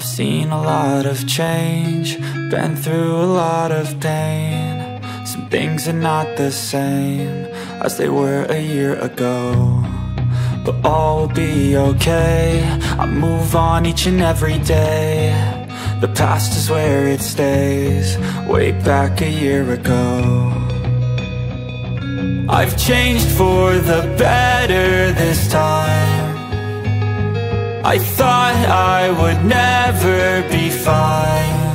I've seen a lot of change, been through a lot of pain. Some things are not the same as they were a year ago, but all will be okay. I move on each and every day. The past is where it stays, way back a year ago. I've changed for the better this time. I thought I would never be fine.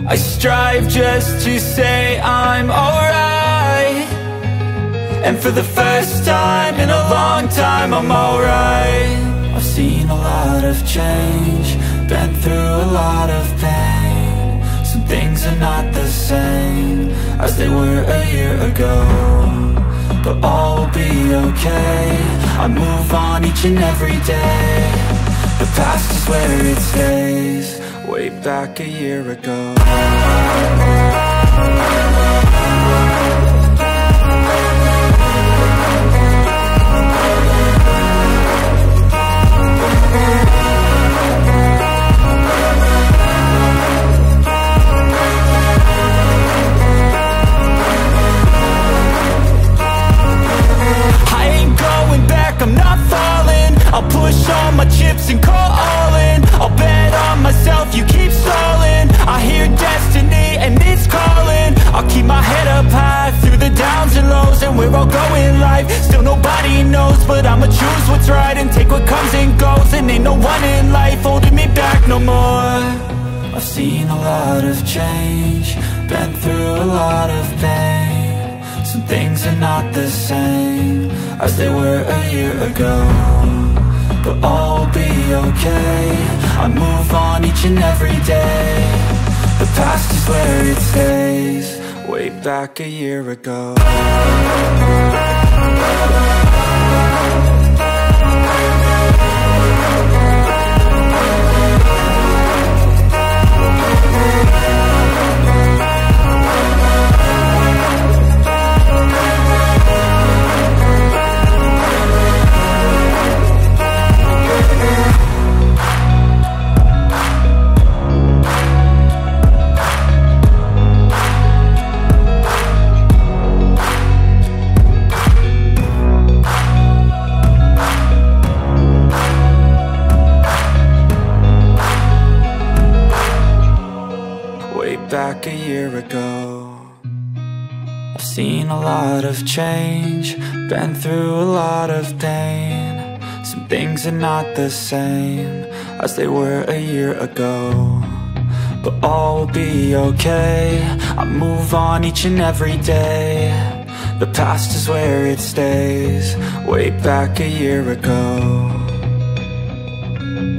I strive just to say I'm alright, and for the first time in a long time I'm alright. I've seen a lot of change, been through a lot of pain. Some things are not the same as they were a year ago, but all will be okay. I move on each and every day. The past is where it stays, way back a year ago. I'm not falling, I'll push all my chips and call all in. I'll bet on myself, you keep stalling. I hear destiny and it's calling. I'll keep my head up high through the downs and lows, and where I'll go in life, still nobody knows. But I'ma choose what's right and take what comes and goes, and ain't no one in life holding me back no more. I've seen a lot of change, been through a lot of pain. Some things are not the same as they were a year ago, but all will be okay. I move on each and every day. The past is where it stays, way back a year ago. Back a year ago, I've seen a lot of change, been through a lot of pain. Some things are not the same as they were a year ago, but all will be okay. I move on each and every day. The past is where it stays, way back a year ago.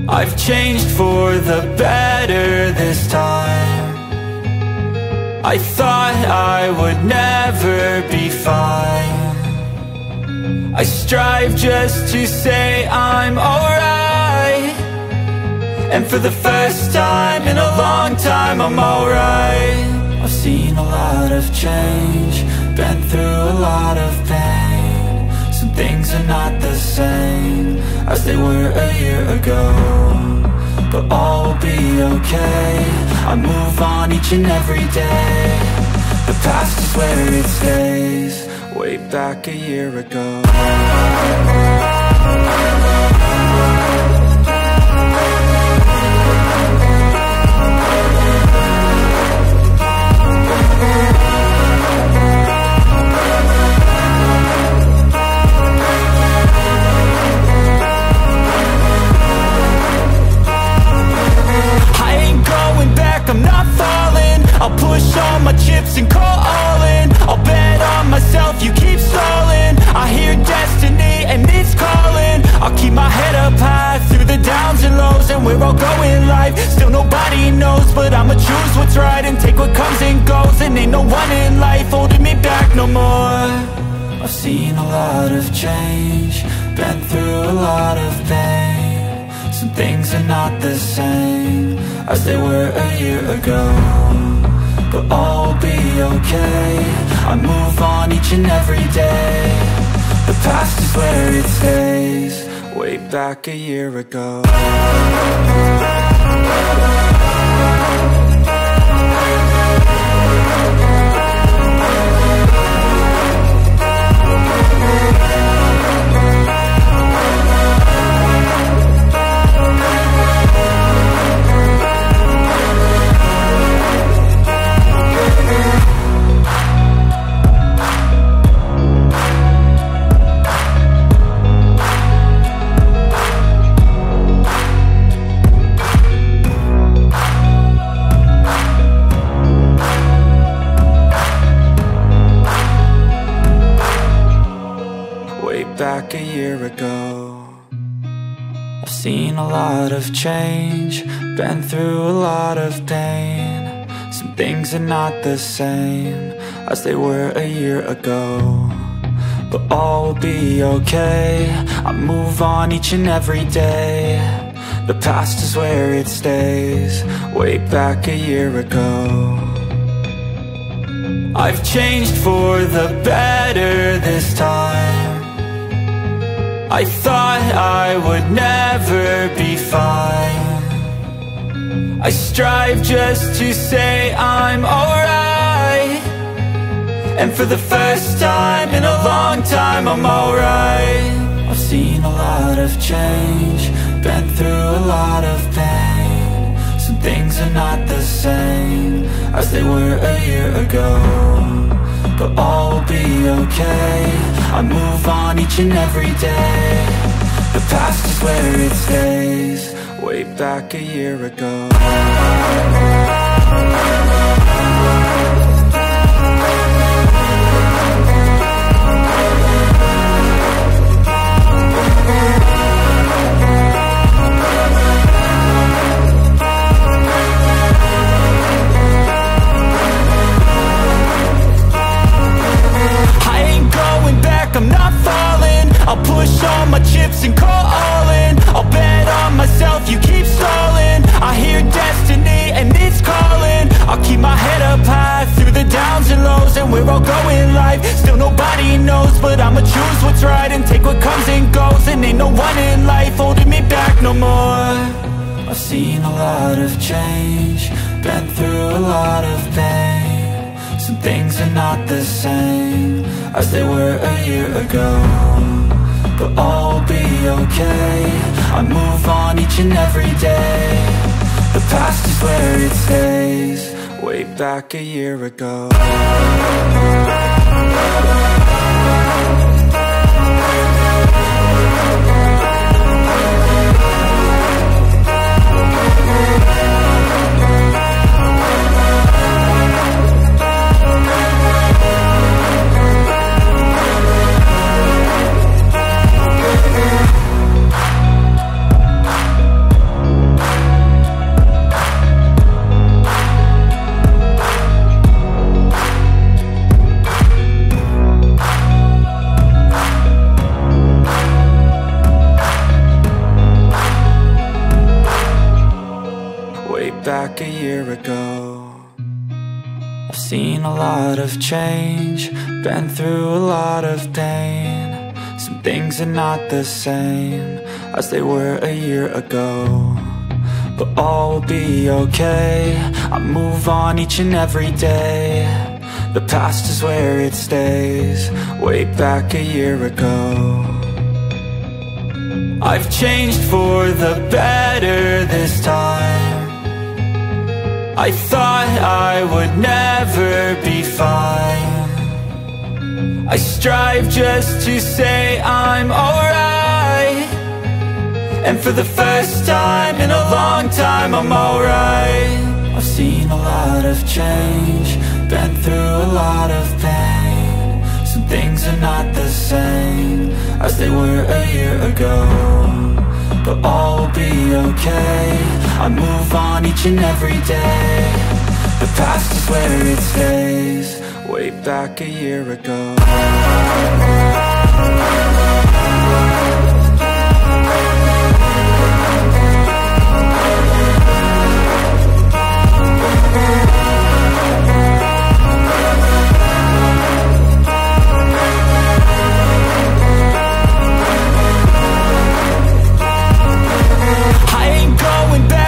I've changed for the better this time. I thought I would never be fine. I strive just to say I'm alright, and for the first time in a long time I'm alright. I've seen a lot of change, been through a lot of pain. Some things are not the same as they were a year ago, but all will be okay. I move on each and every day. The past is where it stays, way back a year ago. I'm not falling, I'll push all my chips and call all in. I'll bet on myself, you keep stalling. I hear destiny and it's calling. I'll keep my head up high through the downs and lows, and where I'll go in life, still nobody knows. But I'ma choose what's right and take what comes and goes, and ain't no one in life holding me back no more. I've seen a lot of change, been through a lot of pain. Some things are not the same as they were a year ago, but all will be okay. I move on each and every day. The past is where it stays, way back a year ago. seen a lot of change, been through a lot of pain. Some things are not the same as they were a year ago, but all will be okay. I move on each and every day. The past is where it stays, way back a year ago. I've changed for the better this time. I thought I would never be fine. I strive just to say I'm alright, and for the first time in a long time I'm alright. I've seen a lot of change, been through a lot of pain. Some things are not the same as they were a year ago, but all will be okay. I move on each and every day. The past is where it stays, way back a year ago. I'm not falling, I'll push all my chips and call all in. I'll bet on myself, you keep stalling. I hear destiny and it's calling. I'll keep my head up high through the downs and lows, and we're all going life. Still nobody knows, but I'ma choose what's right and take what comes and goes. And ain't no one in life holding me back no more. I've seen a lot of change, been through a lot of pain. Some things are not the same as they were a year ago, but all will be okay. I move on each and every day. The past is where it stays, way back a year ago. Back a year ago. I've seen a lot of change, been through a lot of pain. Some things are not the same as they were a year ago, but all will be okay. I move on each and every day. The past is where it stays, way back a year ago. I've changed for the better this time. I thought I would never be fine. I strive just to say I'm alright, and for the first time in a long time I'm alright. I've seen a lot of change, been through a lot of pain. Some things are not the same as they were a year ago, but all will be okay. I move on each and every day. The past is where it stays, way back a year ago.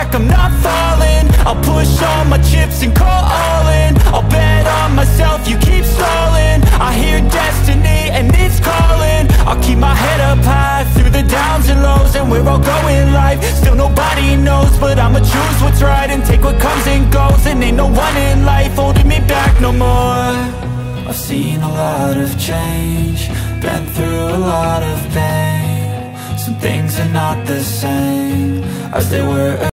I'm not falling, I'll push all my chips and call all in. I'll bet on myself, you keep stalling. I hear destiny and it's calling. I'll keep my head up high through the downs and lows, and we're all going life. Still nobody knows, but I'ma choose what's right and take what comes and goes. And ain't no one in life holding me back no more. I've seen a lot of change, been through a lot of pain. Some things are not the same as they were